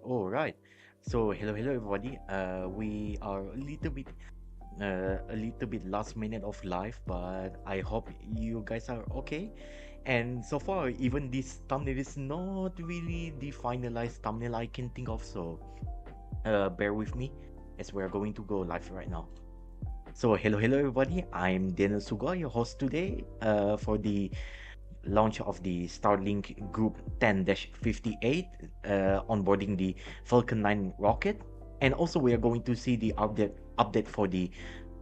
All right. So hello everybody. We are a little bit last minute of live, but I hope you guys are okay. And so far, even this thumbnail is not really the finalized thumbnail I can think of. So bear with me as we're going to go live right now. So hello everybody. I'm Daniel Suguwa, your host today. For the launch of the Starlink Group 10-58, onboarding the Falcon 9 rocket. And also we are going to see the update for the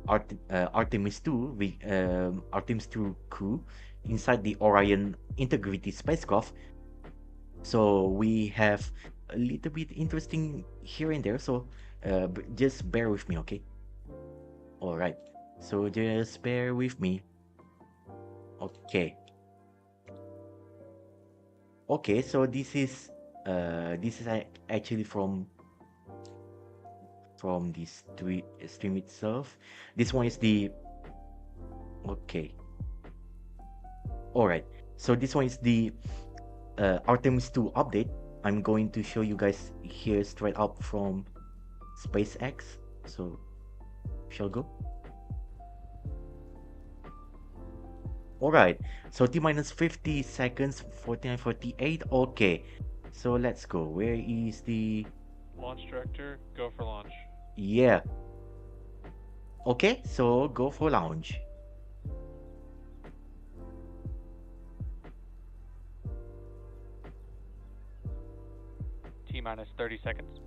Artemis II, Artemis II crew inside the Orion Integrity spacecraft. So we have a little bit interesting here and there. So just bear with me, okay? All right. So just bear with me. Okay. Okay, so this is actually from the stream itself. This one is the okay. All right. So this one is the Artemis II update. I'm going to show you guys here straight up from SpaceX. So shall go. All right. So T minus 50 seconds, 49:48. Okay. So let's go. Where is the Launch director, go for launch. yeah. Okay, so go for launch. T minus 30 seconds.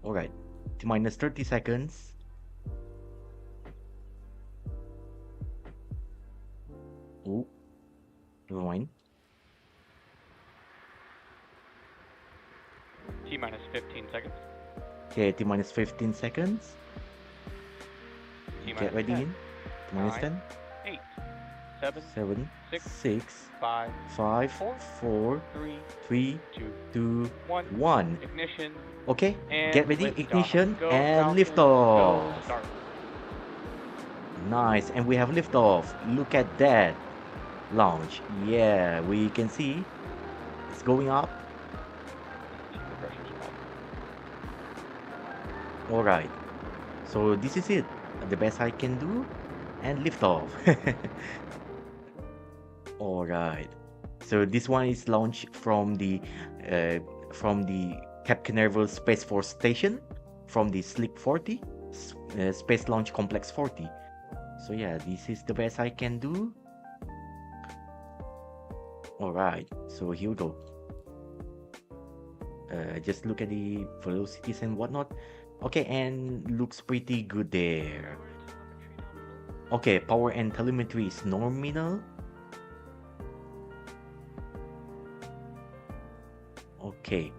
All right. T minus 30 seconds. Oh, never mind. T minus 15 seconds. Okay, T minus 15 seconds. T Get minus ready 10, in. T minus 9, 10, 8, 7, 7, 6, 6, 5, 5, 4, 4, 3, 3, 2, 2, 1. 1. Ignition Okay, and get ready. liftoff. Ignition Go and Falcon, go liftoff. start. Nice, and we have liftoff. Look at that. Launch. Yeah, we can see it's going up. Keep the pressure small. All right. So this is it. The best I can do and liftoff. All right. So this one is launched uh, from the Cape Canaveral Space Force Station from the Sleep 40 Space Launch Complex 40. So yeah, this is the best I can do. All right. So here we go. Just look at the velocities and whatnot. Okay, and looks pretty good there. Okay, power and telemetry is nominal. Okay,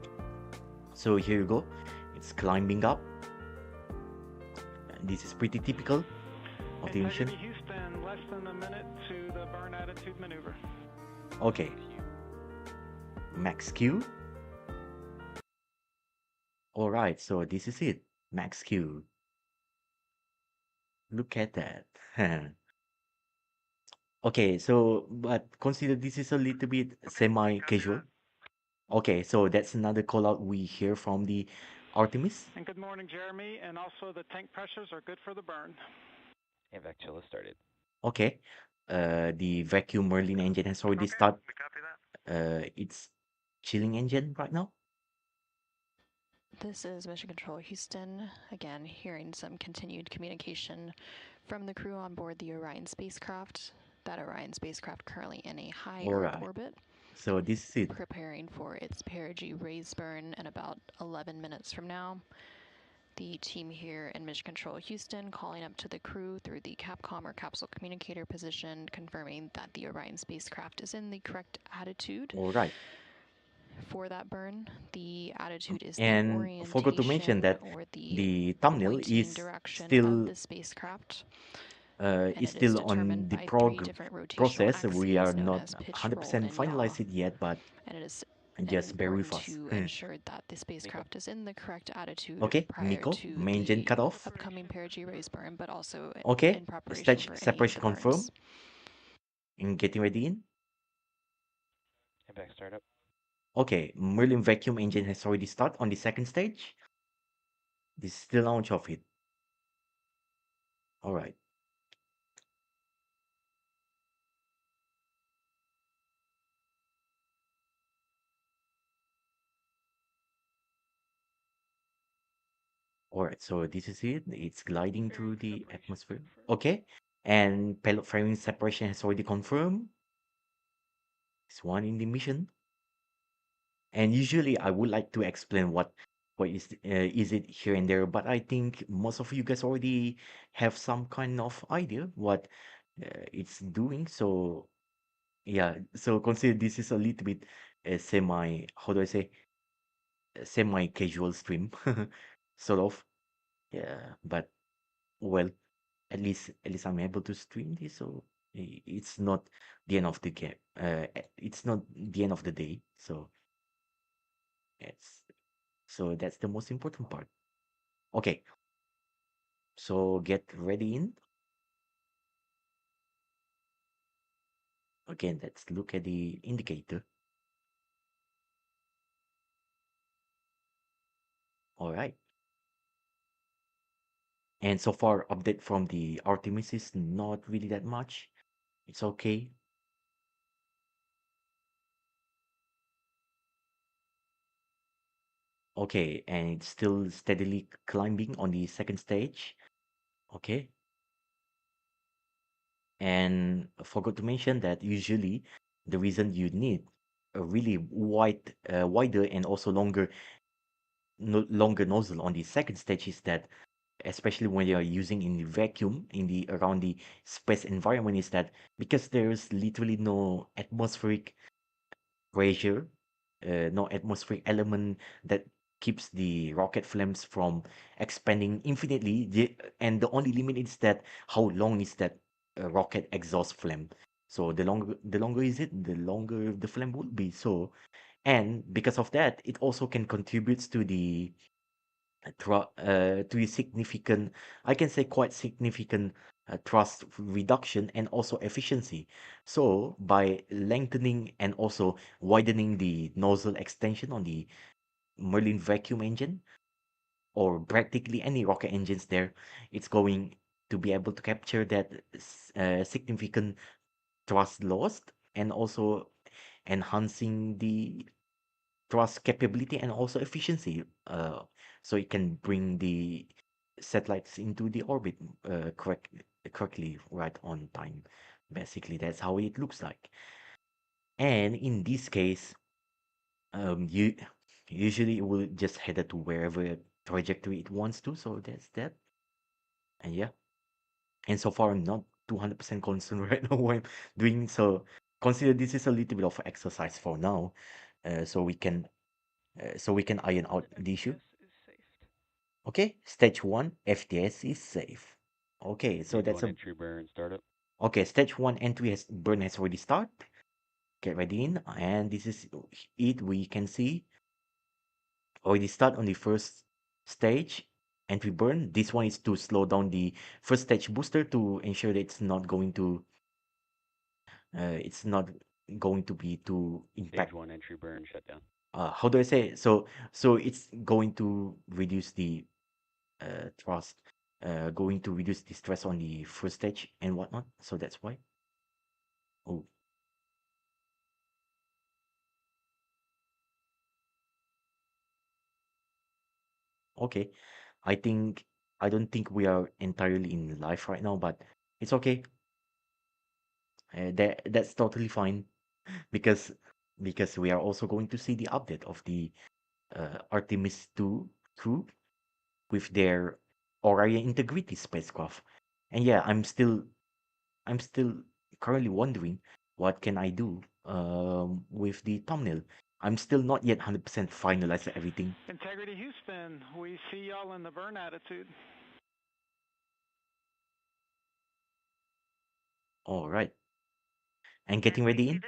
so here you go. It's climbing up. This is pretty typical of the mission. Houston, less than a minute to the burn attitude maneuver. Okay, max Q. All right, so this is it, max Q. Look at that. Okay, so but consider this is a little bit semi-casual. Okay, so that's another call out we hear from the Artemis. And good morning, Jeremy. And also the tank pressures are good for the burn. Evac chill has started. Okay, the vacuum Merlin engine has already started. It's chilling engine right now. This is Mission Control Houston. Again, hearing some continued communication from the crew on board the Orion spacecraft. That Orion spacecraft currently in a high Earth orbit. So this is it. Preparing for its perigee raise burn in about 11 minutes from now. The team here in Mission Control Houston calling up to the crew through the Capcom or capsule communicator position, confirming that the Orion spacecraft is in the correct attitude. All right. For that burn, the attitude is And the orientation forgot to mention that or the thumbnail pointing is direction still of the spacecraft. is still on the process. We are not 100% finalized it yet, but and it is just bear with us. to ensure that the spacecraft is in the correct attitude Okay, prior Nico, to main the gen cutoff. upcoming perigee raise burn, but also Okay, in preparation stage for any separation burns. confirmed. And getting ready in. Evac startup. Okay, Merlin vacuum engine has already started on the second stage. This is the launch of it. All right. All right, so this is it. It's gliding through the atmosphere. Okay, and pellet fairing separation has already confirmed. It's one in the mission. And usually I would like to explain what is it here and there, but I think most of you guys already have some kind of idea what it's doing. So yeah, so consider this is a little bit semi, how do I say, semi casual stream, sort of. Yeah, but well, at least I'm able to stream this, so it's not the end of the game. It's not the end of the day. So it's so that's the most important part. Okay, so get ready in. Again, let's look at the indicator. All right. And so far, update from the Artemis is not really that much. It's okay. Okay, and it's still steadily climbing on the second stage. Okay. And I forgot to mention that usually the reason you need a really wider and also longer nozzle on the second stage is that, especially when you are using in the vacuum in the around the space environment, is that because there's literally no atmospheric pressure, no atmospheric element that keeps the rocket flames from expanding infinitely. And the only limit is that how long is that rocket exhaust flame. So the longer is it, the longer the flame will be. So, and because of that, it also can contribute to the to a significant, I can say quite significant thrust reduction and also efficiency. So by lengthening and also widening the nozzle extension on the Merlin vacuum engine or practically any rocket engines there, it's going to be able to capture that significant thrust loss and also enhancing the thrust capability and also efficiency. So it can bring the satellites into the orbit correctly right on time. Basically, that's how it looks like. And in this case, you usually it will just head to wherever trajectory it wants to. So that's that. And yeah, and so far I'm not 200% concerned right now what I'm doing. So consider this is a little bit of exercise for now, so we can iron out the issue. FTS is safe. Okay, stage one, FTS is safe. Okay, so Stage that's 1 a entry burn startup. okay. Stage one entry has burn has already started. Get ready in, and this is it. We can see already start on the first stage entry burn. This one is to slow down the first stage booster to ensure that it's not going to be too Stage impact. 1 entry burn shutdown. How do I say? So it's going to reduce the thrust, going to reduce the stress on the first stage and whatnot. So that's why. Oh, okay. I think I don't think we are entirely in live right now, but it's okay. That's totally fine because we are also going to see the update of the Artemis II crew with their Orion Integrity spacecraft. And yeah, I'm still currently wondering what can I do with the thumbnail. I'm still not yet 100% finalized everything. Integrity Houston, we see y'all in the burn attitude. All right. And getting ready in.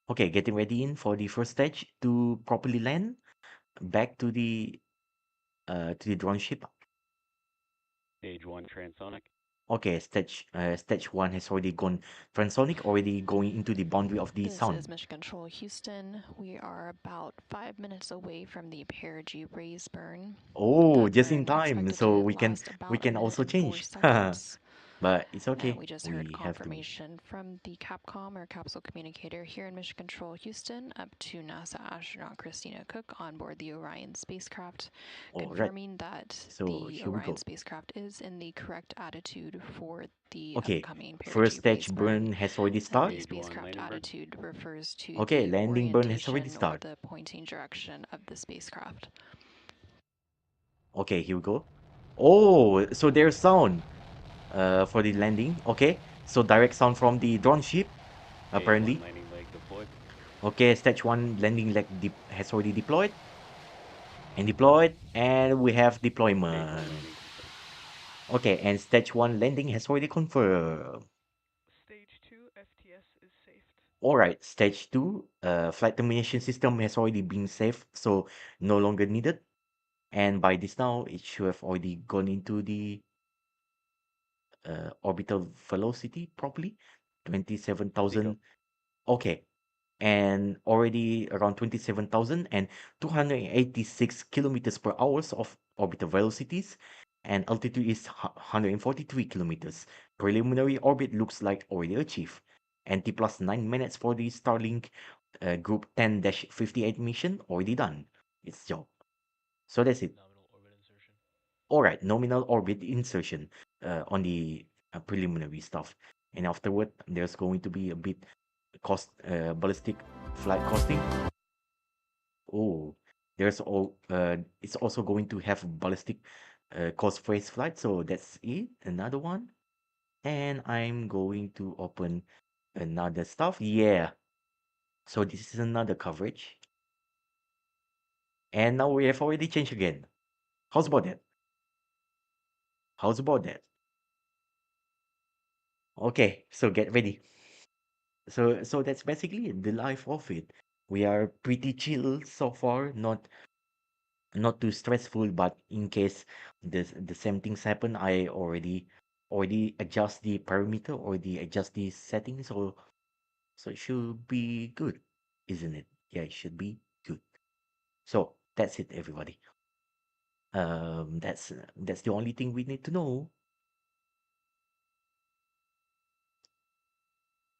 Okay, getting ready in for the first stage to properly land back to the drone ship. Stage 1 transonic. Okay, stage one has already gone transonic, already going into the boundary of the This sound. is Mission Control Houston. We are about 5 minutes away from the perigee raise burn. Oh, That just in burn time, expected so to we last we about a can minute also and 4 change. seconds. But it's And okay. we just heard We have to. confirmation from the Capcom or capsule communicator here in Mission Control Houston up to NASA astronaut Christina Cook on board the Orion spacecraft, All right. confirming that So the here we Orion go. spacecraft is in the correct attitude for the Okay. upcoming First perigee stage raise burn. burn has already And the started. Stage 1 spacecraft landing burn. attitude refers to Okay, the landing burn has already orientation or started. the pointing direction of the spacecraft. Okay, here we go. Oh, so there's sound for the landing. Okay, so direct sound from the drone ship Stage 1 apparently. landing leg deployed. Okay, stage one landing leg has already deployed, and we have Stage 1 deployment. landing complete. Okay, and stage one landing has already confirmed. Stage 2 FTS is saved. All right, stage two, flight termination system has already been saved, so no longer needed. And by this now, it should have already gone into the orbital velocity properly, Pico. 27,000. Okay, and already around 27,000 and 286 kilometers per hour of orbital velocities, and altitude is 143 kilometers. Preliminary orbit looks like already achieved. And T plus 9 minutes for the Starlink Group 10-58 mission already done its job. So that's it. Nominal orbit insertion. All right, nominal orbit insertion on the preliminary stuff. And afterward, there's going to be a bit ballistic flight costing. Oh, it's also going to have ballistic cost phase flight. So that's it. Another one. And I'm going to open another stuff. Yeah. So this is another coverage. And now we have already changed again. How's about that? How's about that? Okay, so get ready. So that's basically the life of it. We are pretty chill so far, not too stressful, but in case the same things happen, I already adjust the parameter or the adjust the settings, so it should be good, isn't it? Yeah, it should be good. So that's it, everybody. That's the only thing we need to know.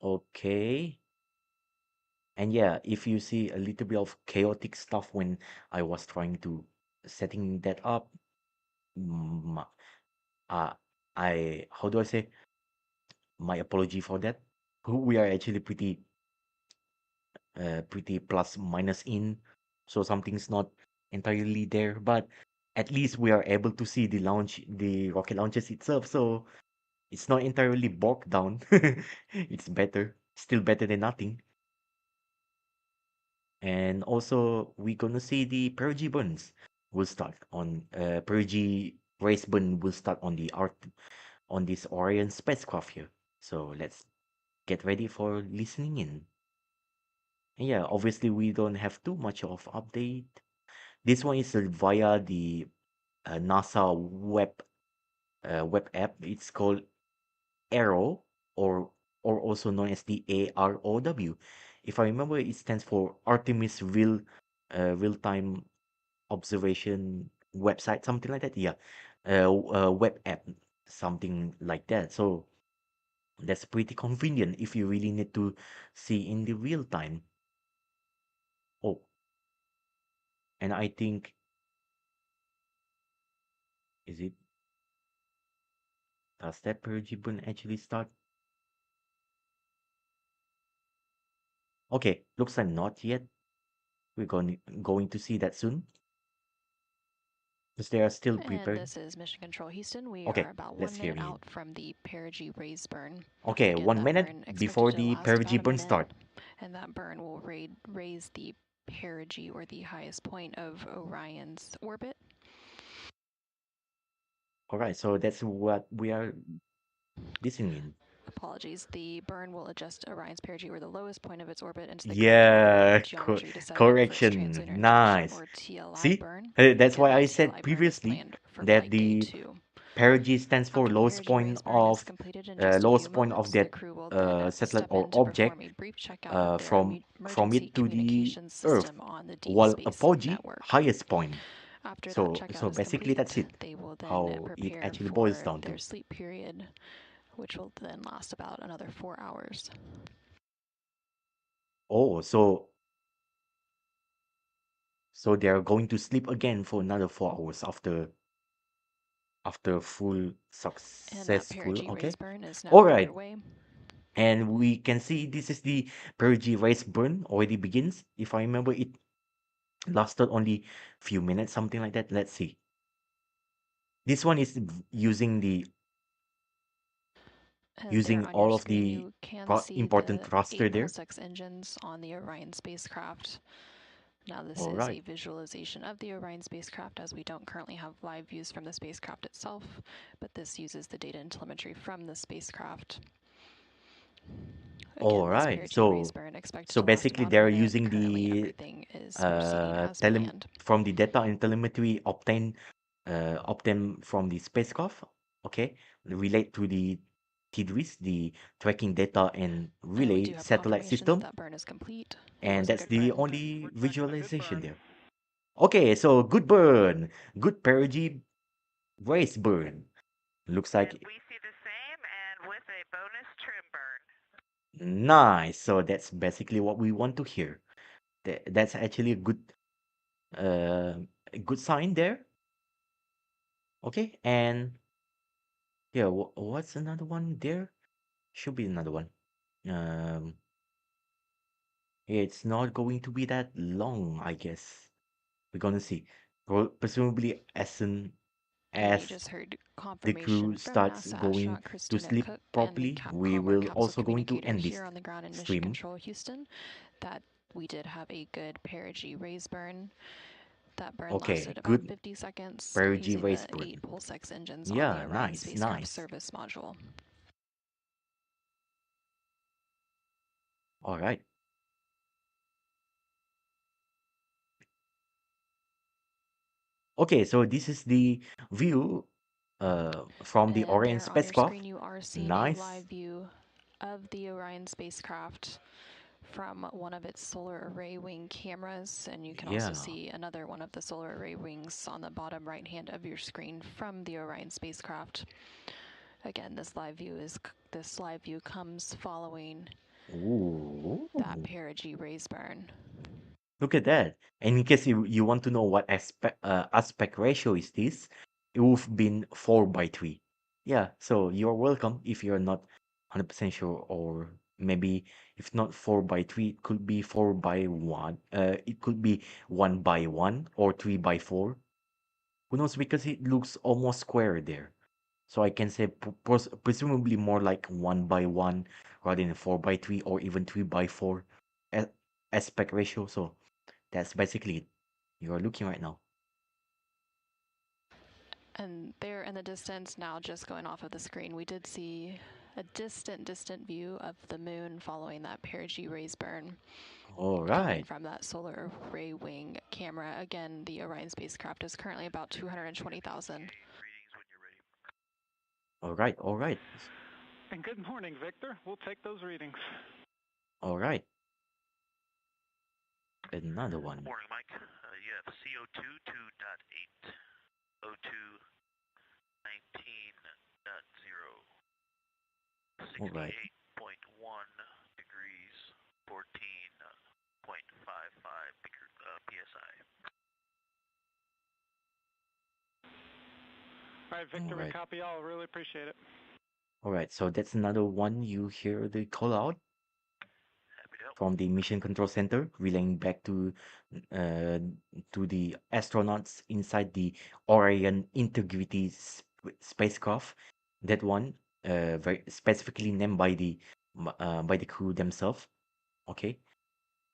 Okay. And yeah, if you see a little bit of chaotic stuff when I was trying to setting that up, mm, uh, how do I say? My apology for that. We are actually pretty plus minus in, so something's not entirely there, but at least we are able to see the rocket launches itself, so it's not entirely bogged down. It's better, still better than nothing. And also, we're gonna see the perigee burns will start on perigee race burn will start on the art on this Orion spacecraft here. So let's get ready for listening in. And yeah, obviously we don't have too much of update. This one is via the NASA web app. It's called Arrow, or also known as the AROW. If I remember, it stands for Artemis Real Time Observation Website, something like that. Yeah, web app, something like that. So that's pretty convenient if you really need to see in the real time. Oh, and I think is it does that Perigibun actually start? Okay, looks like not yet. We're going to see that soon because they are still And prepared. this is Mission Control Houston. We are Okay, about let's 1 hear minute it. out from the perigee raise burn. Okay, Again, one that minute burn expected before to the last about a Perigibun minute, start. and that burn will raise the perigee or the highest point of Orion's orbit. All right, so that's what we are listening in. Apologies, the burn will adjust Orion's perigee or the lowest point of its orbit into the correct Yeah, orbital geometry to set it up for its correction. translator injection Nice. or TLI See, burn. that's Again, why that I said TLI burn is previously planned for that flight day the 2. perigee stands for After the lowest perigee point raise burn is of completed in just a few moments, the that crew will then satellite step or in to perform object a brief checkout of their from emergency it to the communications Earth, system on the deep while space apogee network. highest point. After that So checkout is basically that's complete, it. they will then How it prepare actually boils for down their to. sleep period, which will then last about another 4 hours. Oh, so they are going to sleep again for another 4 hours after full And that successful. perigee raise Okay. burn is now All right. underway. And we can see this is the perigee race burn already begins. If I remember, it lasted only few minutes, something like that. Let's see. This one is using And there on your all of screen, the you can see important the thruster 8 there. pulse-X engines on the Orion spacecraft. Now this All is right. a visualization of the Orion spacecraft, as we don't currently have live views from the spacecraft itself, but this uses the data and telemetry from the spacecraft. All Again, this right. perigee raise burn expected So to last basically about a they're minute. using Currently, the everything is proceeding as planned. from the data and telemetry obtained from the spacecraft, okay, relate to the TDRIS, the tracking data and And we relay do have satellite confirmation that system, that burn is complete. It and was a that's good the burn. only We're tracking a good visualization burn. there. Okay, so good burn, good perigee race burn. Looks And like we see the same and with a bonus trim burn. nice. So that's basically what we want to hear. That's actually uh, a good sign there. Okay, and yeah, what's another one there? Should be another one. Um, it's not going to be that long, I guess. We're gonna see. Presumably, And you as just heard the confirmation crew from starts NASA going astronaut to Christina sleep Cook and properly, we Capcom or will capsule also going to communicator end this here on the ground in Mission stream. Control Houston that we did have a good perigee raise burn. That burn Okay, lasted about good 50 seconds perigee using race the burn. 8 pulse-X engines on the Yeah, Orion nice, spacecraft nice. service module. All right. Okay, so this is the view from the And Orion there on your screen, spacecraft. you are seeing a Nice. live view of the Orion spacecraft from one of its solar array wing cameras, and you can also Yeah. see another one of the solar array wings on the bottom right hand of your screen from the Orion spacecraft. Again, this live view comes following Ooh. that perigee raise burn. Look at that. And in case you want to know what aspect ratio is this, it would have been 4 by 3. Yeah, so you're welcome if you're not 100% sure, or maybe if not 4 by 3, it could be 4 by 1. It could be 1 by 1 or 3 by 4. Who knows? Because it looks almost square there. So I can say presumably more like 1 by 1 rather than 4 by 3 or even 3 by 4 a- aspect ratio. So that's basically it. You are looking right now. And there in the distance, now just going off of the screen, we did see a distant view of the moon following that perigee raise burn All coming right. from that solar array wing camera. Again, the Orion spacecraft is currently about 220,000. Readings when you're ready. All right. All right. And good morning, Victor. We'll take those readings. All right. Another one. Morning, Mike. You have CO2 2.8, O2 19.0, All right. 68.1 degrees, 14.55 psi. All right, Victor, All we right. copy all. Really appreciate it. All right. So that's another one you hear the call out Happy to help. from the Mission Control Center, relaying back uh, to the astronauts inside the Orion Integrity spacecraft. That one, very specifically named by the crew themselves. Okay,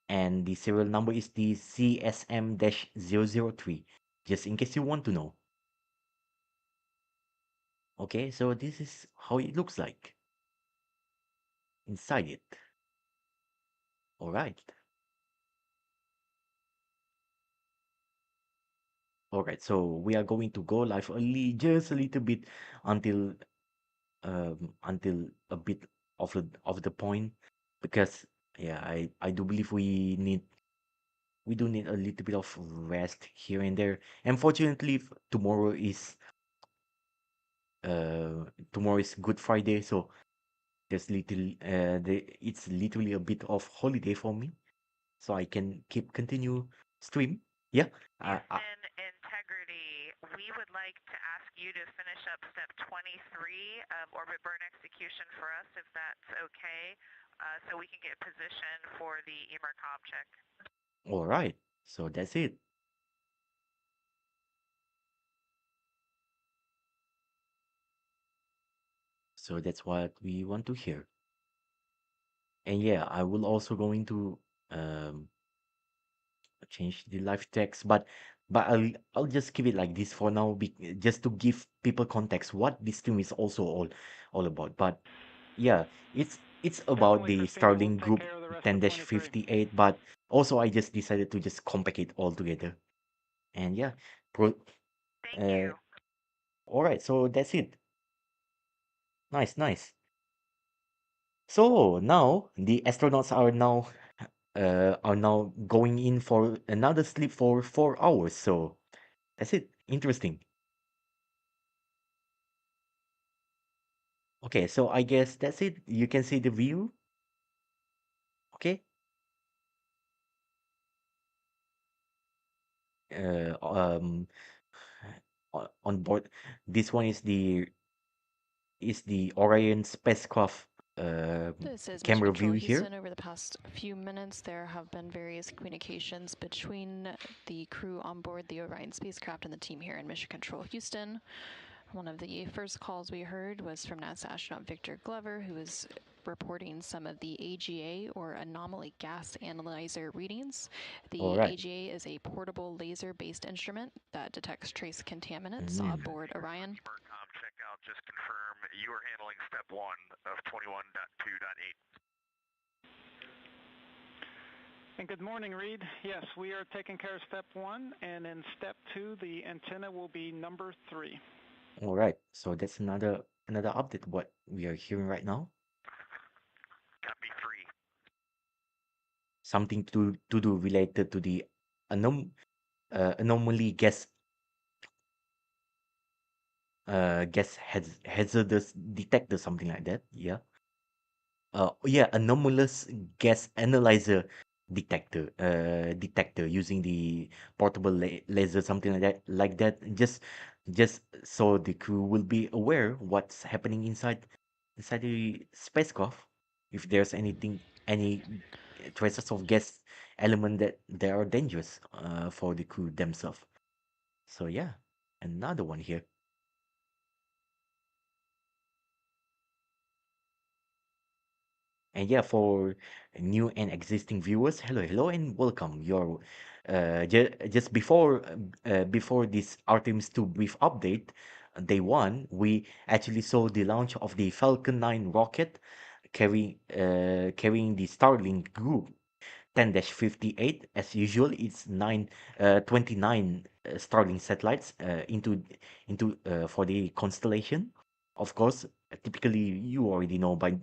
and the serial number is the CSM-003, just in case you want to know. Okay, so this is how it looks like inside it. All right. All right, so we are going to go live early, just a little bit until until a bit of the point, because yeah, I do believe we do need a little bit of rest here and there. Unfortunately, tomorrow is Good Friday, so it's literally a bit of holiday for me, so I can continue stream. Yeah. I, Houston Integrity, we would like to ask you to finish up step 23 of orbit burn execution for us, if that's okay, so we can get position for the EMERCOM check. all right. So that's it. So that's what we want to hear. And yeah, I will also going to um change the live text, but I'll just keep it like this for now, just to give people context what this stream is also all about. But yeah, it's about Definitely, the Christina. We'll Starlink take Group care of the rest of 23. 10-58, but also I just decided to just compact it all together. And yeah, pro Thank uh you. all right, so that's it. Nice, nice. So now the astronauts are now going in for another sleep for 4 hours. So that's it. Interesting. Okay, so I guess that's it. You can see the view. Okay. Uh, um, on board, this one is the Orion spacecraft This is Mission camera Control view here. Houston. Over the past few minutes, there have been various communications between the crew on board the Orion spacecraft and the team here in Mission Control Houston. One of the first calls we heard was from NASA astronaut Victor Glover, who was reporting some of the AGA, or anomaly gas analyzer readings. All The right. AGA is a portable laser-based instrument that detects trace contaminants Mm. aboard Orion. EMERCOM checkout, just confirm you are handling step 1 of 21.2.8. And good morning, Reed. Yes, we are taking care of step 1, and in step 2, the antenna will be number 3. All right. So that's another update what we are hearing right now. Copy 3. Something to do related to the anomaly hazardous detector, something like that. Yeah. Yeah, anomalous gas analyzer detector using the portable laser, something like that. Just so the crew will be aware what's happening inside the spacecraft. If there's any traces of gas element that they are dangerous for the crew themselves. So yeah, another one here. And yeah, for new and existing viewers, hello and welcome. Just before this Artemis II brief update, day one, we actually saw the launch of the Falcon 9 rocket carrying the Starlink Group 10-58. As usual, it's 29 Starlink satellites into for the constellation. Of course, typically you already know by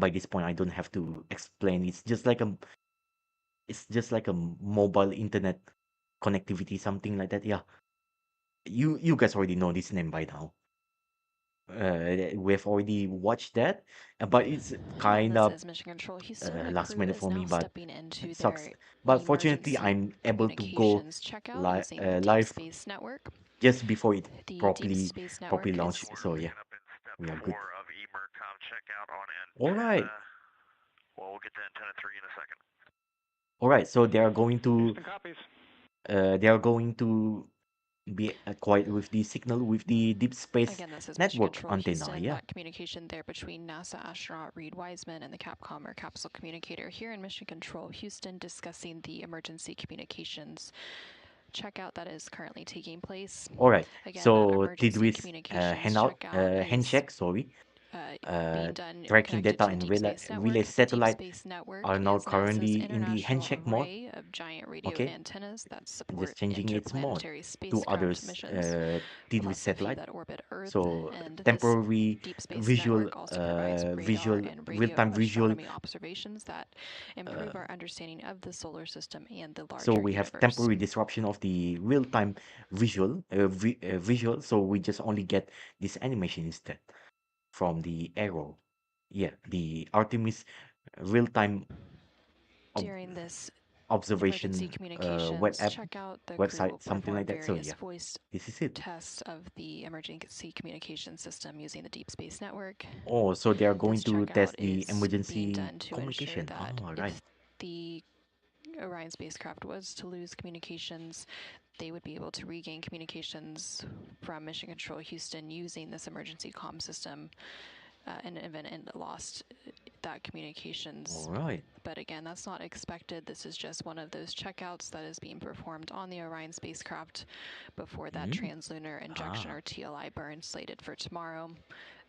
this point. I don't have to explain. It's just like a mobile internet connectivity, something like that. Yeah, you guys already know this name by now. We've already watched that, but it's And kind this of is Mission Control Houston. The last crew minute is for me, now but stepping into it sucks. their But fortunately, emergency I'm able to go communications checkout using the Deep live Space Network. just before it The Deep properly Space properly Network launched. is So yeah, Picking up in step we are 4 good. of EMERCOM checkout on All antenna. right, Well, we'll get to antenna 3 in a second. all right. So they are going to Houston copies. they are going to be acquired with the signal with the deep space Again, this is Mission network Control antenna. Houston. Yeah. That communication there between NASA astronaut Reed Wiseman and the Capcom, or capsule communicator, here in Mission Control Houston, discussing the emergency communications checkout that is currently taking place. All right. Again, that so emergency Tidwis communications handout checkout is handshake. Sorry. being done tracking connected data to the and Deep Space relay Network. The Deep satellite Space Network are now is NASA's currently in the international handshake mode. array of giant radio Okay, antennas that support just changing its mode interplanetary to spacecraft others missions, TDW plus a few satellite. that orbit Earth. So And this temporary Deep Space visual, Network also provides radar visual, and radio real-time visual. astronomy observations that improve our understanding of the solar system and the So larger we have universe. temporary disruption of the real-time visual. So we just only get this animation instead from the arrow. Yeah, the Artemis real-time ob During this emergency observation web communications app checkout, the crew will website, something perform like that. So various yeah, voice this is it. tests of the emergency communication system using the Deep Space Network. Oh, so they are going This to checkout test the is being emergency done to ensure communication. that Oh, right. if the Orion spacecraft was to lose communications, they would be able to regain communications from Mission Control Houston using this emergency comm system in the event it lost that communications. All right. But again, that's not expected. This is just one of those checkouts that is being performed on the Orion spacecraft before that translunar injection or TLI burn slated for tomorrow.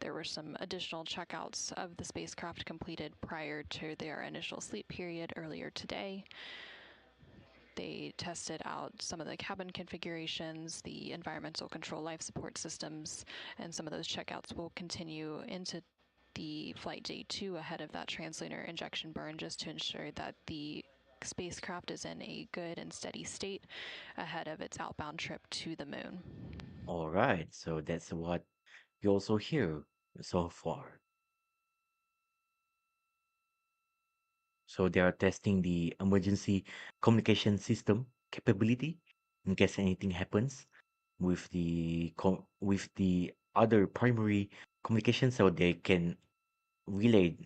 There were some additional checkouts of the spacecraft completed prior to their initial sleep period earlier today. They tested out some of the cabin configurations, the environmental control life support systems, and some of those checkouts will continue into the flight day 2 ahead of that translunar injection burn, just to ensure that the spacecraft is in a good and steady state ahead of its outbound trip to the moon. All right. So that's what you also hear so far. So they are testing the emergency communication system capability in case anything happens with with the other primary communication, so they can relay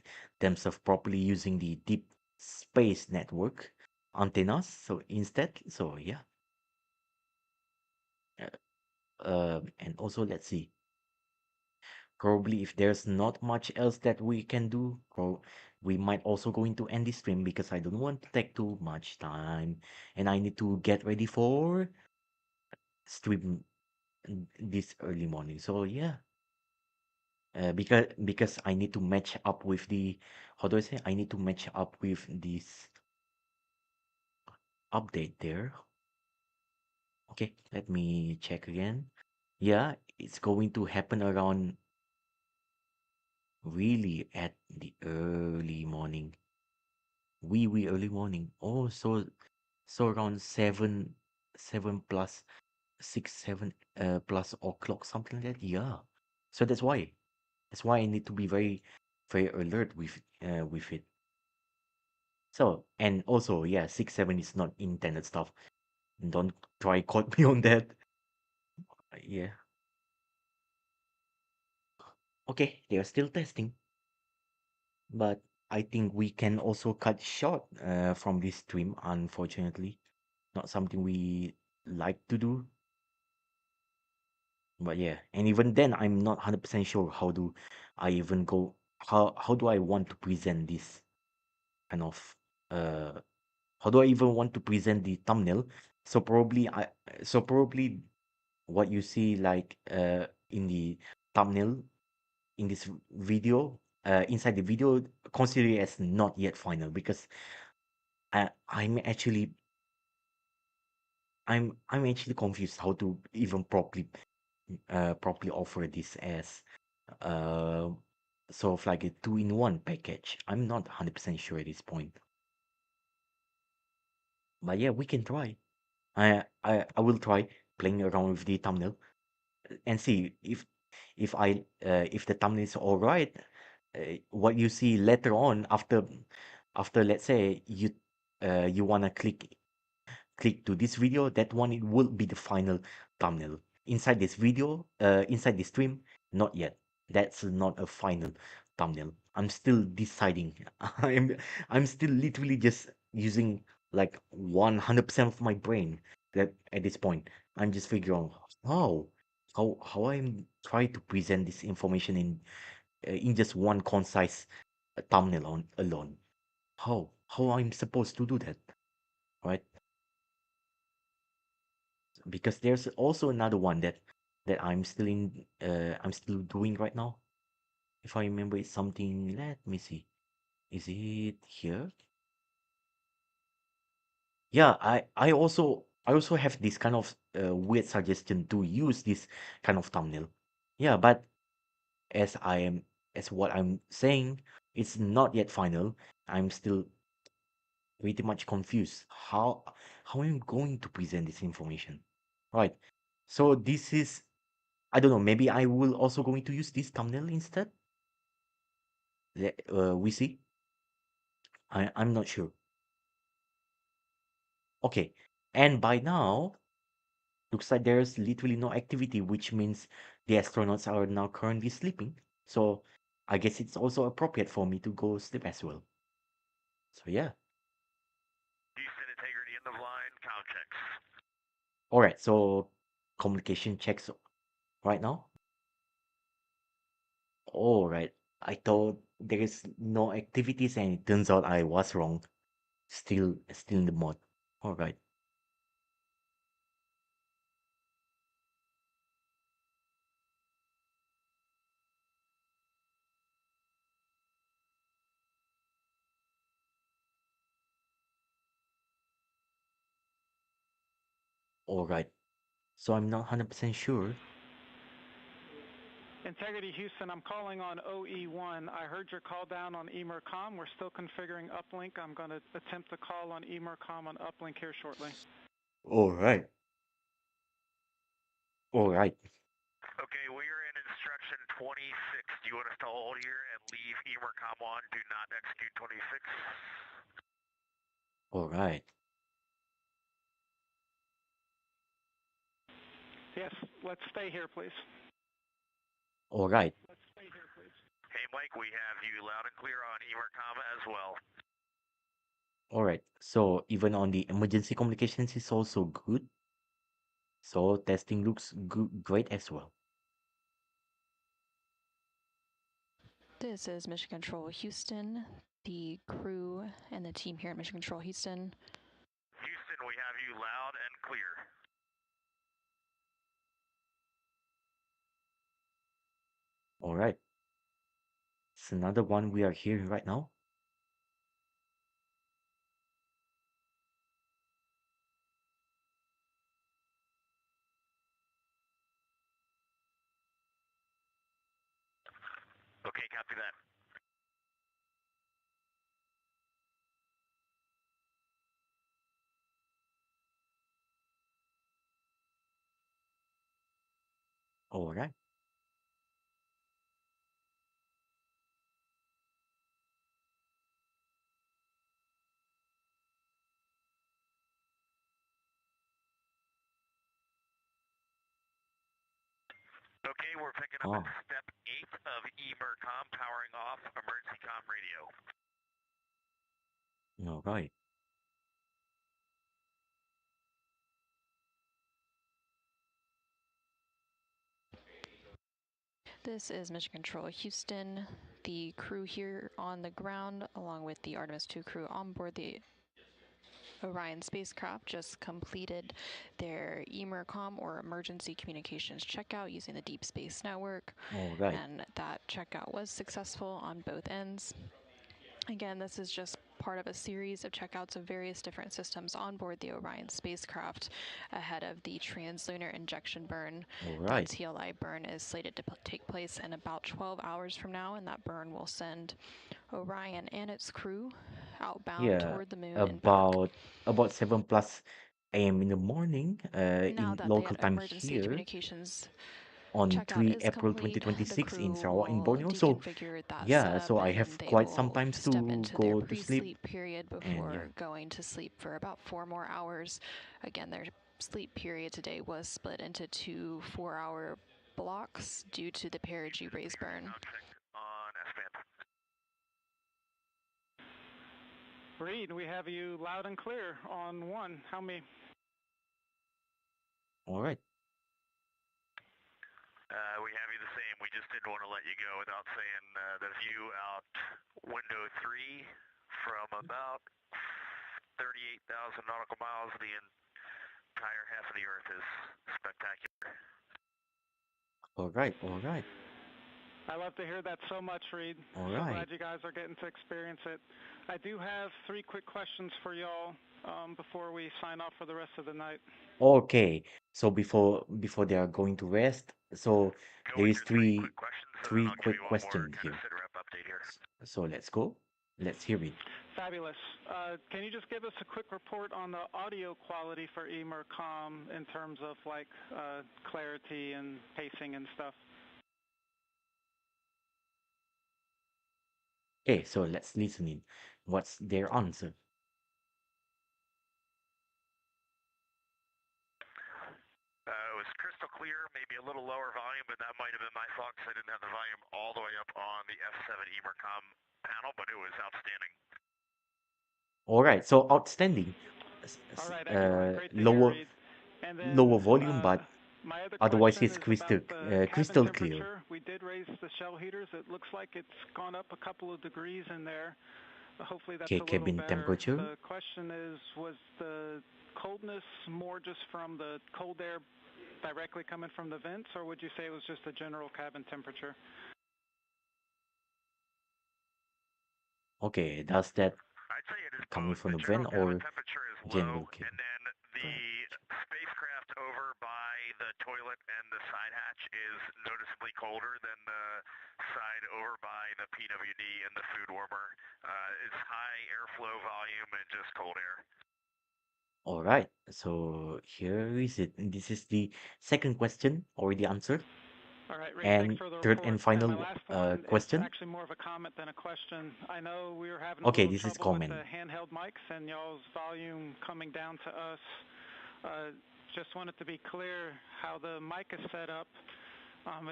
themselves properly using the deep space network antennas. So instead, so yeah. And also let's see. Probably if there's not much else that we can do, we might also going to end this stream because I don't want to take too much time and I need to get ready for stream this early morning. So yeah, because I need to match up with the, how do I say? I need to match up with this update there. Okay, let me check again. Yeah, it's going to happen around really at the early morning. Wee early morning. Oh, so around 7 plus 6 7 plus o'clock, something like that. Yeah. So that's why I need to be very alert with it. So, and also, yeah, 6 7 is not intended stuff. Don't try quote me on that. Yeah. Okay, they are still testing, but I think we can also cut short from this stream, unfortunately. Not something we like to do. But yeah, and even then, I'm not 100% sure how do I even go, how do I want to present this kind of, uh, how do I even want to present the thumbnail? So probably so probably what you see like in the thumbnail in this video, inside the video, consider it as not yet final because I'm actually I'm actually confused how to even properly offer this as uh sort of like a two-in-one package. I'm not 100% sure at this point. But yeah, we can try. I will try playing around with the thumbnail and see if the thumbnail is all right. What you see later on after let's say you wanna click to this video, that one it will be the final thumbnail. Inside this video, inside this stream, not yet. That's not a final thumbnail. I'm still deciding. I'm still literally just using like 100% of my brain that at this point. I'm just figuring how how I'm trying to present this information in just one concise thumbnail on alone. How I'm supposed to do that, right? Because there's also another one that I'm still doing right now. If I remember, it's something. Let me see. Is it here? Yeah, I also have this kind of weird suggestion to use this kind of thumbnail. Yeah, but as I am as what I'm saying, it's not yet final. I'm still pretty much confused. How am I going to present this information? Right. So this is I don't know, maybe I will also going to use this thumbnail instead. We see. I'm not sure. Okay. And by now, looks like there's literally no activity, which means the astronauts are now currently sleeping. So I guess it's also appropriate for me to go sleep as well. So yeah. Houston integrity in the line, comm checks. All right. So communication checks right now. All right. I thought there is no activities, and it turns out I was wrong. Still in the mod. All right. All right. So I'm not 100% sure. Integrity Houston, I'm calling on OE1. I heard your call down on emercom. We're still configuring uplink. I'm going to attempt to call on emercom on uplink here shortly. All right. All right. Okay, we are in instruction 26. Do you want us to hold here and leave emercom on? Do not execute 26. All right. Yes, let's stay here, please. All right. Let's stay here, please. Hey, Mike, we have you loud and clear on emercom as well. All right. So even on the emergency communications is also good. So testing looks great as well. This is Mission Control Houston, the crew and the team here at Mission Control Houston. Houston, we have you loud and clear. All right. It's another one we are hearing right now. Okay, copy that. All right. Okay, we're picking up Oh, at step 8 of emercom, powering off emergency comm radio. all right. This is Mission Control Houston, the crew here on the ground, along with the Artemis II crew on board the Orion spacecraft, just completed their emercom or emergency communications checkout using the Deep Space Network. All right. And that checkout was successful on both ends. Again, this is just part of a series of checkouts of various different systems on board the Orion spacecraft ahead of the translunar injection burn. All right. The TLI burn is slated to take place in about 12 hours from now, and that burn will send Orion and its crew outbound Yeah, toward the moon and back. about 7 plus a.m. in the morning, Now in that the local time emergency here communications on checkout 3 is April complete, the 2026 in crew Sarawak in will Borneo. So deconfigure that yeah, setup so I and then have they quite some will times step to into their go to sleep, pre-sleep period and yeah. before going to sleep for about 4 more hours. Again, their sleep period today was split into 2 4-hour blocks due to the perigee raise burn. Comm check on S-band. Reed, we have you loud and clear on 1. How me? All right. We have you the same. We just didn't want to let you go without saying the view out window 3 from about 38,000 nautical miles of the entire half of the Earth is spectacular. All right. All right. I love to hear that so much, Reed. All So right. glad you guys are getting to experience it. I do have 3 quick questions for y'all before we sign off for the rest of the night. Okay. So before they are going to rest, so Go there with is your three quick questions, and then three I'll give quick you one more question kind of here. sit rep update here. So let's go. Let's hear it. Fabulous. Can you just give us a quick report on the audio quality for EMERCOM in terms of like clarity and pacing and stuff? Okay, so let's listen in. What's their answer? It was crystal clear, maybe a little lower volume, but that might have been my fault because I didn't have the volume all the way up on the F7 EMERCOM panel, but it was outstanding. All right, so outstanding. All right, excellent. Great to hear, Lower Reed. And then lower volume, but my other otherwise question it's is about the cabin crystal clear. temperature. We did raise the shell heaters. It looks like it's gone up a couple of degrees in there. Hopefully that's Okay, a little cabin better. temperature. The question is, was the coldness more just from the cold air directly coming from the vents, or would you say it was just a general cabin temperature? Okay, does that I'd say it is coming both. from The the general vent cabin or temperature is general low, cabin? and then the spacecraft over by the toilet and the side hatch is noticeably colder than the side over by the PWD and the food warmer. It's high airflow volume and just cold air. All right, so here is it. And this is the second question, already answered. All right, Reed, thanks And for the third report. and And my final last one is question. actually more of a comment than a question. I know we were having a Okay, little this is trouble with comment. the handheld mics and y'all's volume coming down to us. Just wanted to be clear how the mic is set up.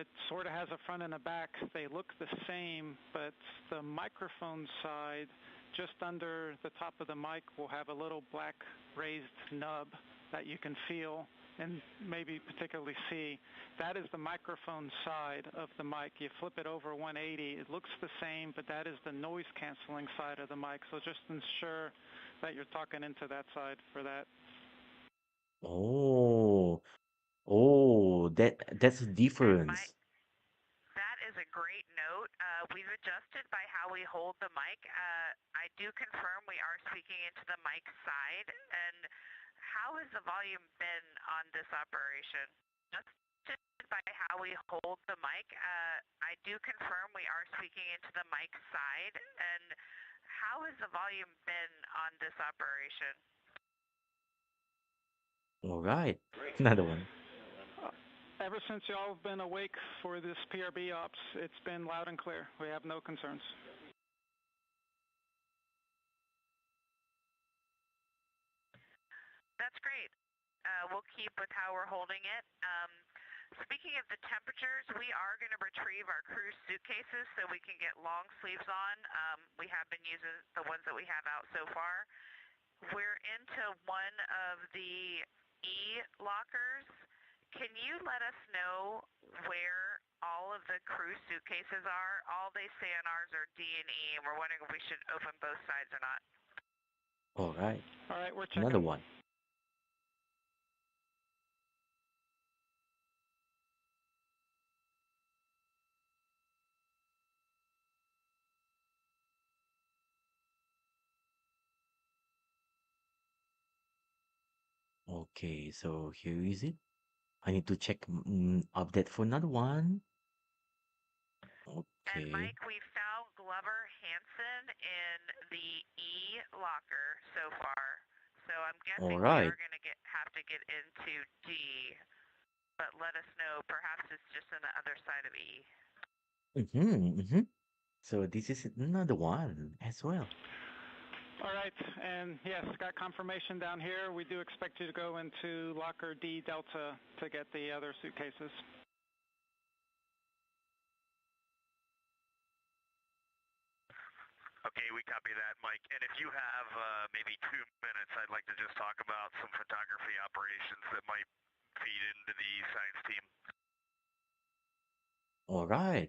It sort of has a front and a back. They look the same, but the microphone side, just under the top of the mic, will have a little black raised nub that you can feel and maybe particularly see. That is the microphone side of the mic. You flip it over 180, it looks the same, but that is the noise canceling side of the mic. So just ensure that you're talking into that side for that. Oh, that's a And difference. that is a great note. We've adjusted by how we hold the mic. I do confirm we are speaking into the mic side. And how has the volume been on this operation? Adjusted by how we hold the mic. I do confirm we are speaking into the mic side. And how has the volume been on this operation? All right, another one. Ever since y'all have been awake for this PRB ops, it's been loud and clear. We have no concerns. That's great. We'll keep with how we're holding it. Speaking of the temperatures, we are going to retrieve our crew suitcases so we can get long sleeves on. We have been using the ones that we have out so far. We're into one of the E lockers. Can you let us know where all of the crew suitcases are? All they say on ours are D and E, and we're wondering if we should open both sides or not. All right, All right, we're another checking. one. Okay, so here is it. I need to check update for another one. And Okay, Mike, we found Glover Hansen in the E locker so far. So I'm all guessing we right. are going to have to get into D, but let us know. Perhaps it's just on the other side of E. So this is another one as well. All right, and yes, got confirmation down here. We do expect you to go into locker D Delta to get the other suitcases. Okay, we copy that, Mike. And if you have maybe 2 minutes, I'd like to just talk about some photography operations that might feed into the science team. All right.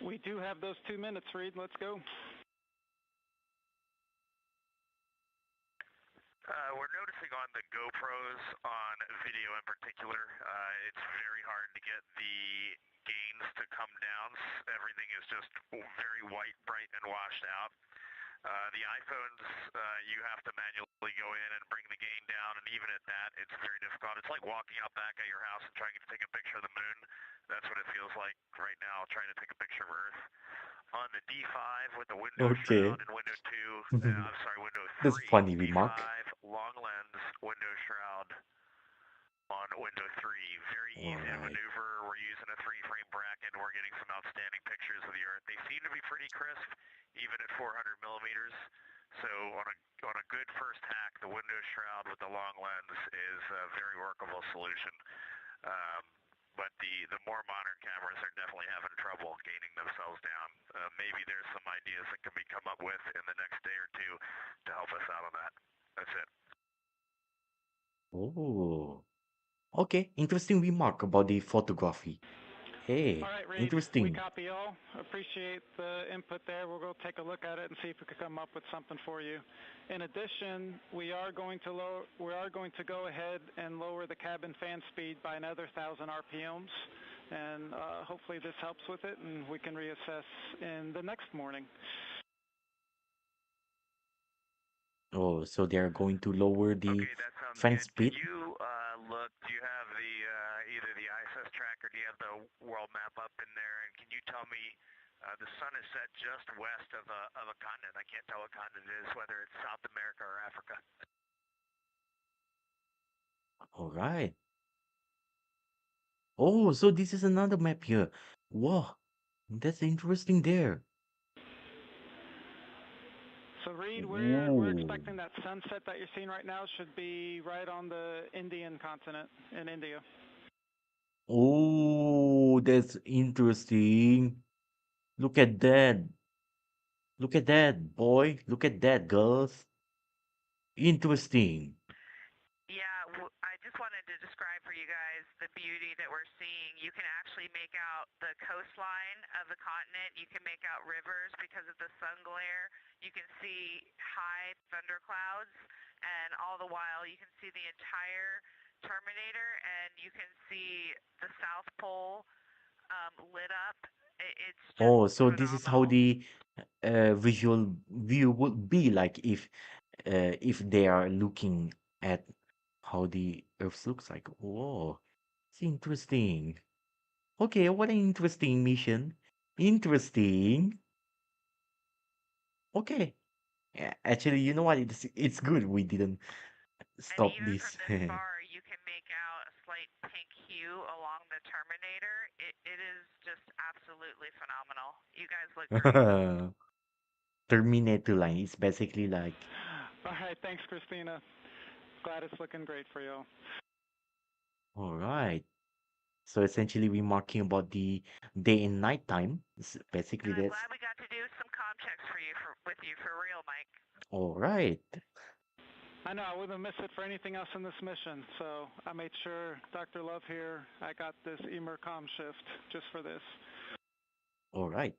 We do have those 2 minutes, Reed. Let's go. we're noticing on the GoPros, on video in particular, it's very hard to get the gains to come down. Everything is just very white, bright, and washed out. The iPhones, you have to manually go in and bring the gain down, and even at that, it's very difficult. It's like walking out back at your house and trying to take a picture of the moon. That's what it feels like right now, trying to take a picture of Earth. On the D5 with the window Okay. shroud and window 2, I'm sorry, window That's 3, funny remark. D5, long lens, window shroud on window 3. Very All easy to right. maneuver. We're using a 3-frame bracket. We're getting some outstanding pictures of the Earth. They seem to be pretty crisp, even at 400 millimeters. So on a good first hack, the window shroud with the long lens is a very workable solution. But the more modern cameras are definitely having trouble gaining themselves down. Maybe there's some ideas that can be come up with in the next day or two to help us out on that. That's it. Oh. Okay. Interesting remark about the photography. All Hey, right, Reed, we interesting. copy all. Appreciate the input there. We'll go take a look at it and see if we can come up with something for you. In addition, we are going to go ahead and lower the cabin fan speed by another 1,000 RPMs, and hopefully this helps with it, and we can reassess in the next morning. Oh, so they are going to lower the Okay, that sounds fan good. Can speed? you look? Do you have the either the ISS tracker? Do you have the world map up in there? And can you tell me the sun is set just west of a continent? I can't tell what continent it is, whether it's South America or Africa. All right. Oh, so this is another map here. Wow, that's interesting there. So Reed, we're Ooh. expecting that sunset that you're seeing right now should be right on the Indian continent in India. Oh, that's interesting. Look at that. Look at that, boy. Look at that, girls. Interesting. Yeah, I just wanted to describe for you guys the beauty that we're seeing. You can actually make out the coastline of the continent. You can make out rivers because of the sun glare. You can see high thunderclouds, and all the while you can see the entire Terminator, and you can see the South Pole lit up. It's just Oh, so this is how phenomenal. the visual view would be like if they are looking at how the Earth looks like. Whoa, it's interesting. Okay, what an interesting mission. Interesting. Okay. Actually, you know what? It's good we didn't And stop even from this. this far, you can make out a slight pink hue along the Terminator. It is just absolutely phenomenal. You guys look great. Terminator line is basically like, All right, thanks, Christina. Glad it's looking great for you. all right. So essentially, we're marking about the day and night time. And Basically, I'm that's glad we got to do some comm checks for you, with you for real, Mike. all right. I know I wouldn't miss it for anything else in this mission, so I made sure Dr. Love here, I got this emercom shift just for this. All right.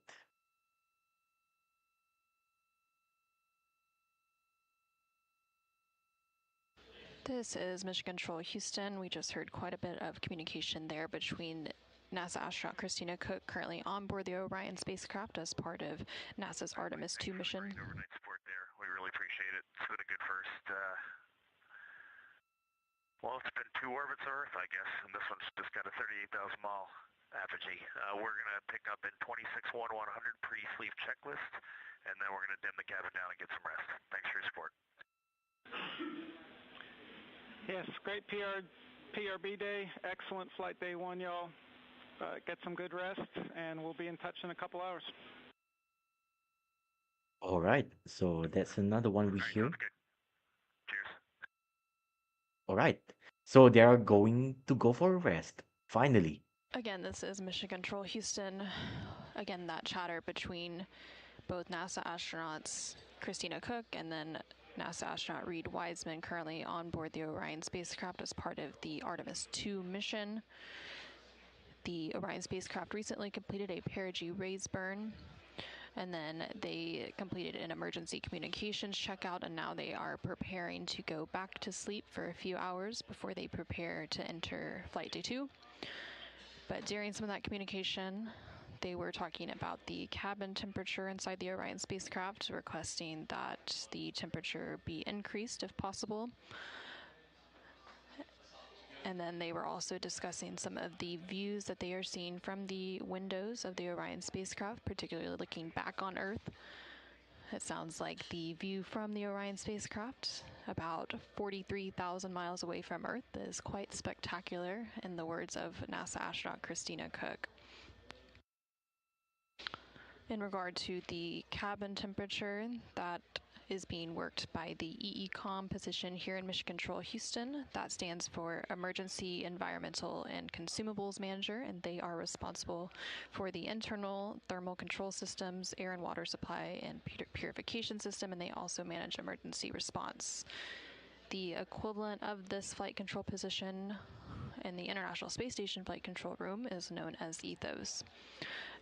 This is Mission Control Houston. We just heard quite a bit of communication there between NASA astronaut Christina Cook, currently on board the Orion spacecraft as part of NASA's Artemis II mission. Great overnight support there. We really appreciate it. It's been a good first. Well, it's been 2 orbits of Earth, I guess, and this one's just got a 38,000 mile apogee. We're going to pick up in 26-1-100 pre-sleep checklist, and then we're going to dim the cabin down and get some rest. Thanks for your support. Yes, great PRB day. Excellent flight day 1, y'all. Get some good rest, and we'll be in touch in a couple hours. All right. So that's another one we All right, hear. sounds good. Cheers. All right. So they are going to go for a rest. Finally. Again, this is Mission Control Houston. Again, that chatter between both NASA astronauts Christina Cook and then NASA astronaut Reed Wiseman, currently on board the Orion spacecraft as part of the Artemis II mission. The Orion spacecraft recently completed a perigee raise burn. And then they completed an emergency communications checkout, and now they are preparing to go back to sleep for a few hours before they prepare to enter Flight Day 2. But during some of that communication, they were talking about the cabin temperature inside the Orion spacecraft, requesting that the temperature be increased if possible. And then they were also discussing some of the views that they are seeing from the windows of the Orion spacecraft, particularly looking back on Earth. It sounds like the view from the Orion spacecraft, about 43,000 miles away from Earth, is quite spectacular, in the words of NASA astronaut Christina Cook. In regard to the cabin temperature, that is being worked by the EECOM position here in Mission Control Houston. That stands for Emergency Environmental and Consumables Manager, and they are responsible for the internal thermal control systems, air and water supply, and purification system, and they also manage emergency response. The equivalent of this flight control position in the International Space Station Flight Control Room is known as Ethos.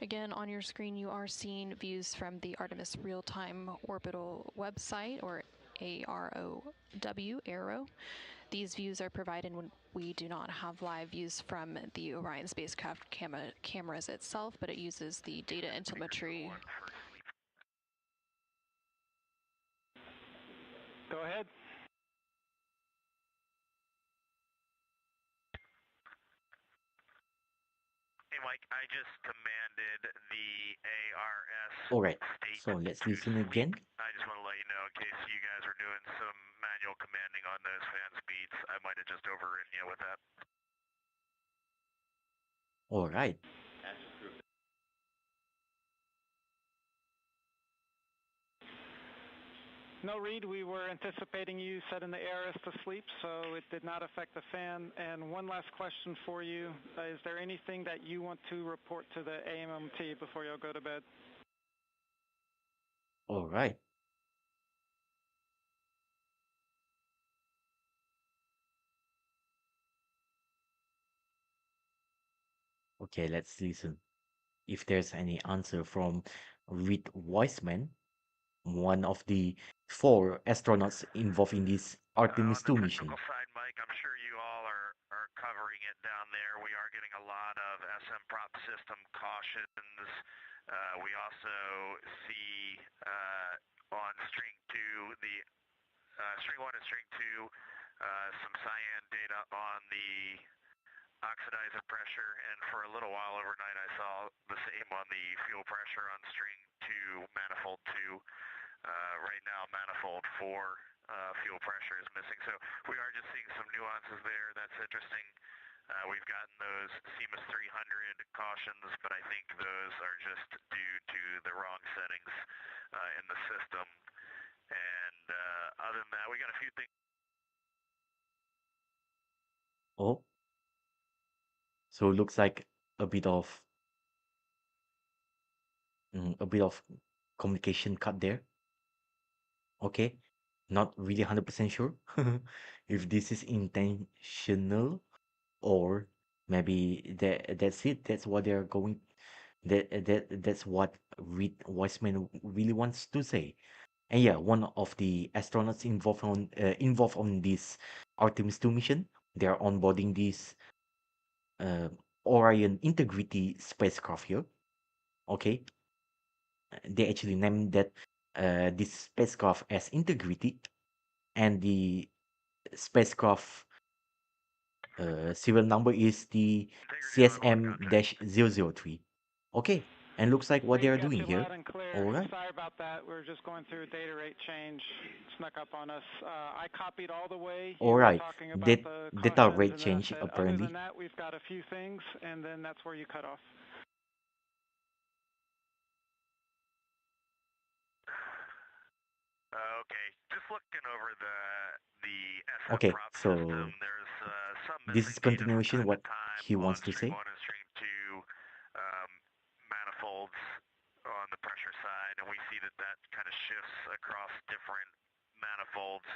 Again, on your screen, you are seeing views from the Artemis Real-Time Orbital website, or AROW. These views are provided when we do not have live views from the Orion spacecraft cameras itself, but it uses the data and telemetry. Go ahead. Hey, Mike, I just commanded the ARS All right. state So let's to listen sleep. again. I just want to let you know, in case you guys are doing some manual commanding on those fan speeds, I might have just overridden you with that. All right. No, Reed, we were anticipating you setting the ARS to sleep, so it did not affect the fan. And one last question for you. Is there anything that you want to report to the AMMT before you'll go to bed? All right. Okay, let's listen. If there's any answer from Reed Wiseman, one of the 4 astronauts involved in this Artemis On the II mission. technical side, Mike, I'm sure you all are covering it down there. We are getting a lot of SM prop system cautions. We also see on string 2, the string 1 and string 2, some cyan data on the oxidizer pressure, and for a little while overnight I saw the same on the fuel pressure on string 2, manifold 2. Right now, manifold 4 fuel pressure is missing. So we are just seeing some nuances there. That's interesting. We've gotten those CMUS 300 cautions, but I think those are just due to the wrong settings in the system. And other than that, we got a few things. Oh, so it looks like a bit of communication cut there. Okay, not really 100% sure if this is intentional or maybe that's it. That's what they're going. That's what Reed Wiseman really wants to say. And yeah, one of the astronauts involved on this Artemis II mission, they are onboarding this Orion Integrity spacecraft here. Okay, they actually named that this spacecraft as Integrity, and the spacecraft serial number is the CSM-003. Okay, and looks like what they Reed, are got doing you here. loud and clear. All right. Sorry about that. We're just going through a data rate change. Snuck up on us. I copied all the way. You All were right. talking about That the data cautions, rate and then I change said, other than apparently. that, we've got a few things, and then that's where you cut off. Okay, just looking over the SM Okay, prop so system, there's some this missing is data from continuation time to what time he on wants to string say. 1 and string 2 manifolds on the pressure side, and we see that that kind of shifts across different manifolds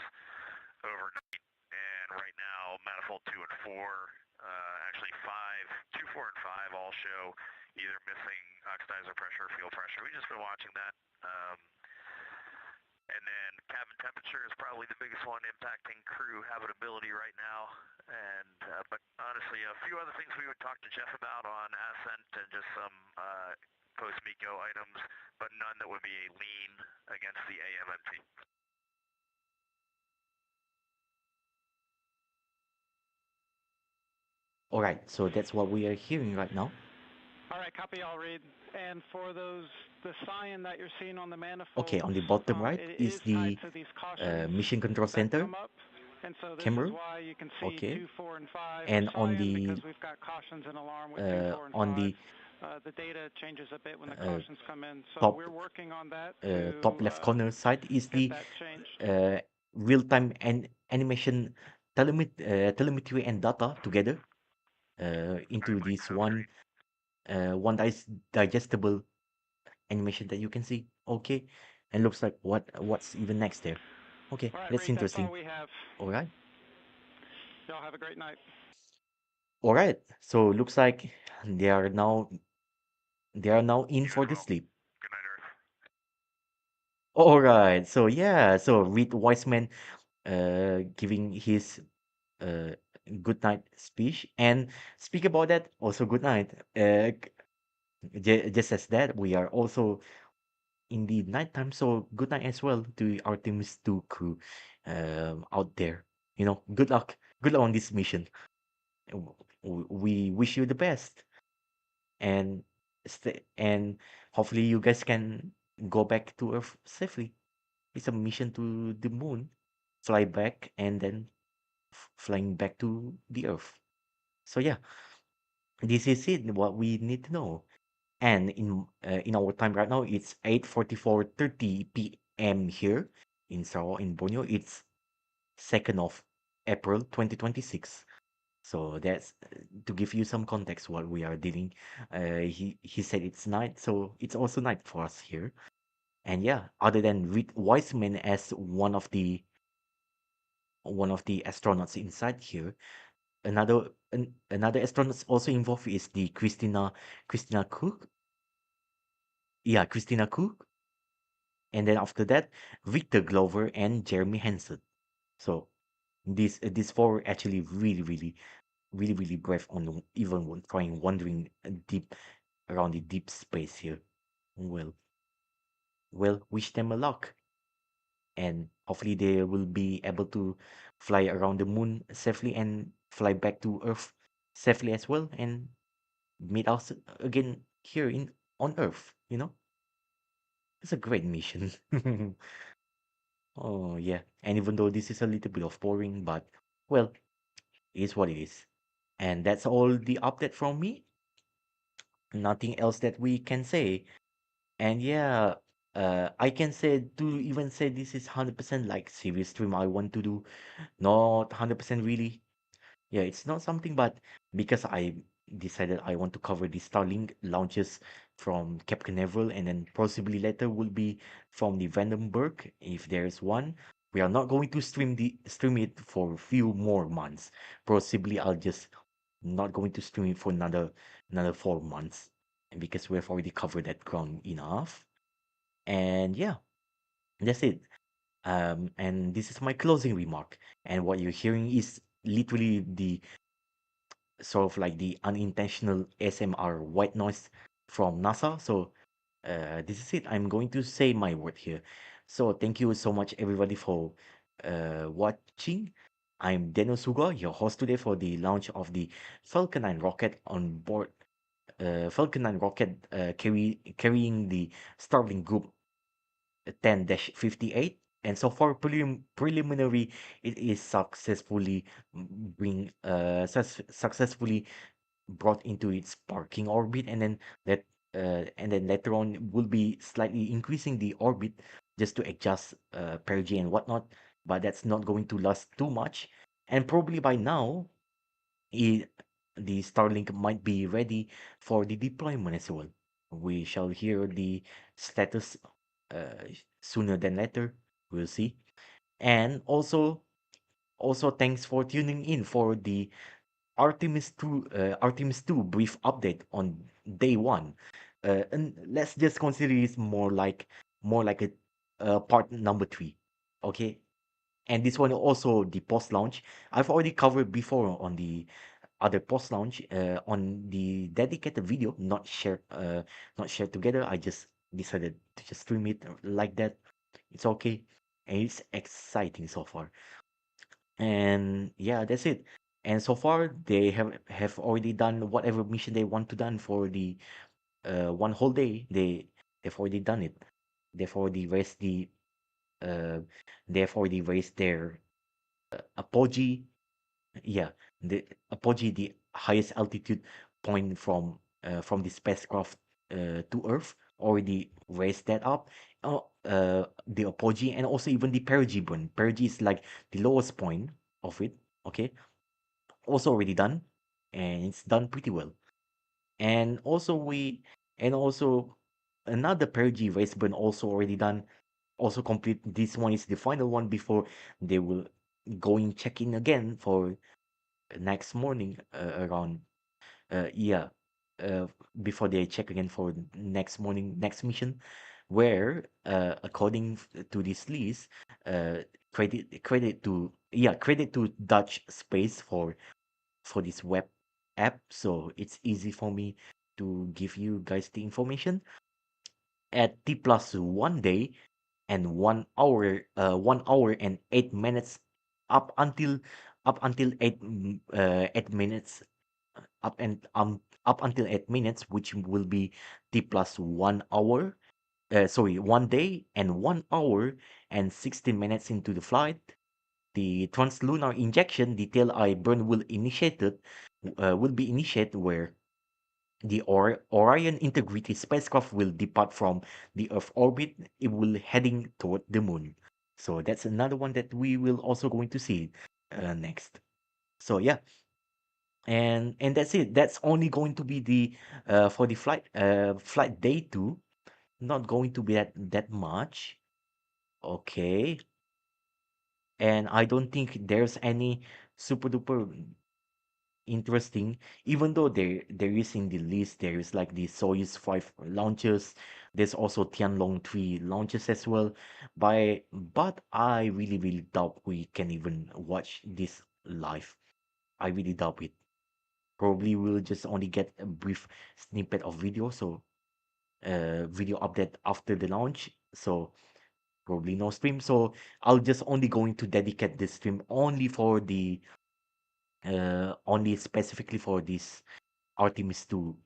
overnight. And right now, manifold 2 and 4, actually 5, 2, 4, and 5 all show either missing oxidizer pressure or fuel pressure. We've just been watching that. And then cabin temperature is probably the biggest one impacting crew habitability right now. And but honestly, a few other things we would talk to Jeff about on ascent and just some post-MECO items, but none that would be a lean against the AMMT. All right, so that's what we are hearing right now. All right, copy all, Reed. And for those, the sign that you're seeing on the manifold, Okay, on the bottom right it is is tied the to these cautions Mission Control that Center come up. And so this is camera. why you can see Okay, 2, 4, and 5 are and cyan, because we've got cautions and alarm with 2, 4, and 5. on the The data changes a bit when the uh, cautions come in. So top we're working on that top to left corner side is get the that changed. real-time and animation telemetry and data together into this one digestible animation that you can see. Okay, and looks like what's even next there. Okay, All right, that's Reed, that's all interesting. we have. All right, Y'all have a great night. all right. So looks like they are now in for the sleep. Good night, Earth. All right. So yeah. So Reed Wiseman, giving his uh good night speech, and speak about that. Also, good night. Just as that, we are also in the nighttime. So good night as well to Artemis II crew, out there. You know, good luck. Good luck on this mission. We wish you the best, and and hopefully you guys can go back to Earth safely. It's a mission to the moon, fly back, and then flying back to the Earth. So yeah, this is it. What we need to know. And in our time right now, it's 8:44:30 p.m. here in Sarawak in Borneo. It's 2nd of April 2026. So that's to give you some context what we are dealing. He said it's night, so it's also night for us here. And yeah, other than Reed Wiseman as one of the astronauts inside here, another astronaut also involved is the Christina Cook. Yeah, Christina Cook. And then after that, Victor Glover and Jeremy Hansen. So these four are actually really brave on even trying wandering deep around the deep space here. Well, wish them a luck, and hopefully they will be able to fly around the moon safely and fly back to Earth safely as well, and meet us again here in on Earth. It's a great mission. Oh yeah, and even though this is a little bit of boring, but well, it is what it is. And that's all the update from me. Nothing else that we can say. And yeah, I can say to even say this is 100% like serious stream I want to do. Not 100% really. Yeah, it's not something, but because I decided I want to cover the Starlink launches from Cape Canaveral, and then possibly later will be from the Vandenberg if there's one. We are not going to stream it for a few more months. Possibly I'll just not going to stream it for another 4 months, because we have already covered that ground enough. And yeah, that's it. And this is my closing remark. And what you're hearing is literally the sort of like the unintentional SMR white noise from NASA. So this is it. I'm going to say my word here. So thank you so much everybody for watching. I'm Daniel Suguwa, your host today for the launch of the Falcon 9 rocket on board Falcon 9 rocket carrying the Starlink Group 10-58. And so far preliminary, it is successfully brought into its parking orbit, and then later on will be slightly increasing the orbit just to adjust perigee and whatnot, but that's not going to last too much. And probably by now it, the Starlink might be ready for the deployment as well. We shall hear the status sooner than later. We'll see. And also thanks for tuning in for the Artemis 2 brief update on day one. And let's just consider it more like a part number 3. Okay? And this one also the post launch. I've already covered before on the other post launch on the dedicated video, not shared together. I just decided to just stream it like that. It's okay. And it's exciting so far. And yeah, that's it. And so far they have already done whatever mission they want to done for the one whole day. They've already done it. They've already raised the uh they've already raised their apogee. Yeah, the apogee, the highest altitude point from the spacecraft to Earth, already raised that up. The apogee and also even the perigee burn. Perigee is like the lowest point of it. Okay, also already done, and it's done pretty well. And also another perigee race burn also already done, also complete. This one is the final one before they will go in check in again for next morning around yeah uh, before they check again for next morning next mission, where according to this list, uh credit to Dutch space for this web app, so it's easy for me to give you guys the information. At T plus 1 day and 1 hour and 8 minutes, up until 8 minutes, up until 8 minutes, which will be T plus 1 hour, sorry, 1 day and 1 hour and 16 minutes into the flight. The translunar injection detail I burn will be initiated, where the Orion Integrity spacecraft will depart from the Earth orbit. It will heading toward the moon. So that's another one that we will also going to see next. So yeah, and that's it. That's only going to be the for the flight day 2. Not going to be that much. Okay, and I don't think there's any super duper interesting, even though there is in the list, there is like the Soyuz 5 launches. There's also Tianlong 3 launches as well. But I really doubt we can even watch this live. I really doubt it. Probably we'll just only get a brief snippet of video, so video update after the launch. So probably no stream. So I'll just only going to dedicate this stream only for the only specifically for this Artemis 2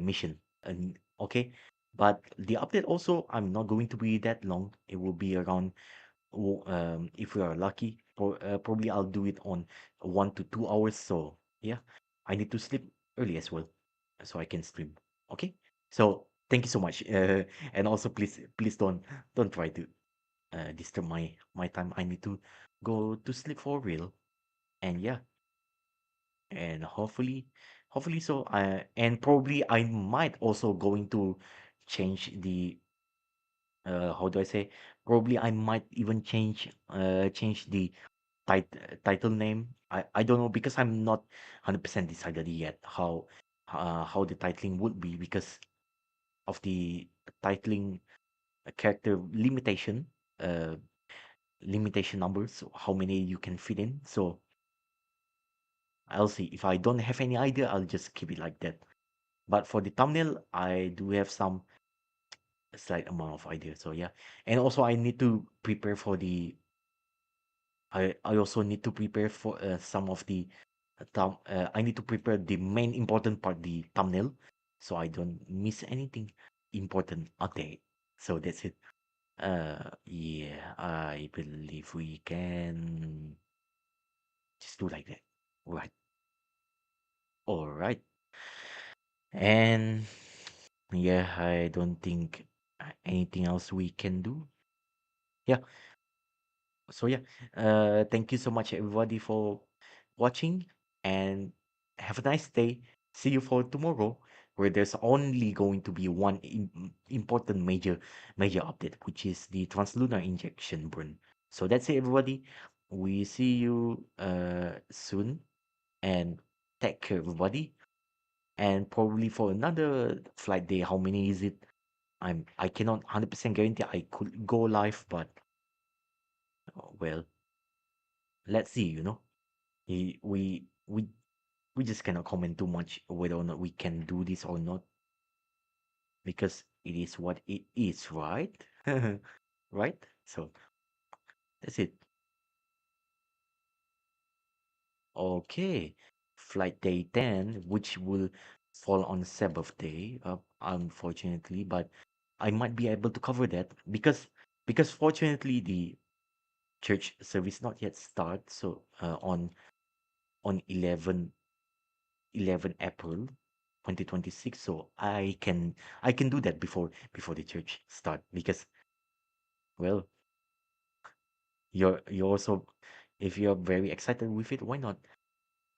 mission. And okay, but the update also, I'm not going to be that long. It will be around, if we are lucky, probably I'll do it on 1 to 2 hours. So yeah, I need to sleep early as well, so I can stream. Okay, so thank you so much. And also please don't try to disturb my time. I need to go to sleep for real. And yeah, and hopefully so. And probably I might also going to change the how do I say, probably I might even change the title name. I don't know, because I'm not 100% decided yet how the titling would be, because of the titling character uh limitation numbers, how many you can fit in. So I'll see. If I don't have any idea, I'll just keep it like that. But for the thumbnail, I do have some slight amount of idea. So yeah, and also I need to prepare for the. I also need to prepare for some of the I need to prepare the main important part, the thumbnail, so I don't miss anything important update. So that's it. Yeah, I believe we can just do like that. Right. All right. And yeah, I don't think anything else we can do. Yeah. So yeah, thank you so much everybody for watching, and have a nice day. See you for tomorrow, where there's only going to be one important major update, which is the translunar injection burn. So that's it, everybody. We see you soon, and Take care, everybody. And probably for another flight day, how many is it? I cannot 100% guarantee I could go live, but well, let's see. We we we we just cannot comment too much whether or not we can do this or not because it is what it is, right? Right? So that's it. Okay. Flight day 10, which will fall on Sabbath day, unfortunately, but I might be able to cover that because fortunately the church service not yet start. So on 11 April 2026. So I can do that before the church start because well you're also if you're very excited with it, why not?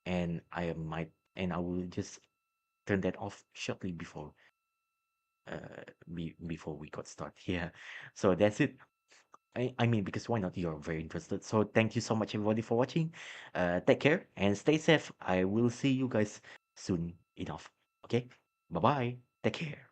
And I will just turn that off shortly before we got started. Yeah. So that's it. I mean, because why not? You're very interested. So thank you so much, everybody, for watching. Take care and stay safe. I will see you guys soon enough. Okay? Bye bye. Take care.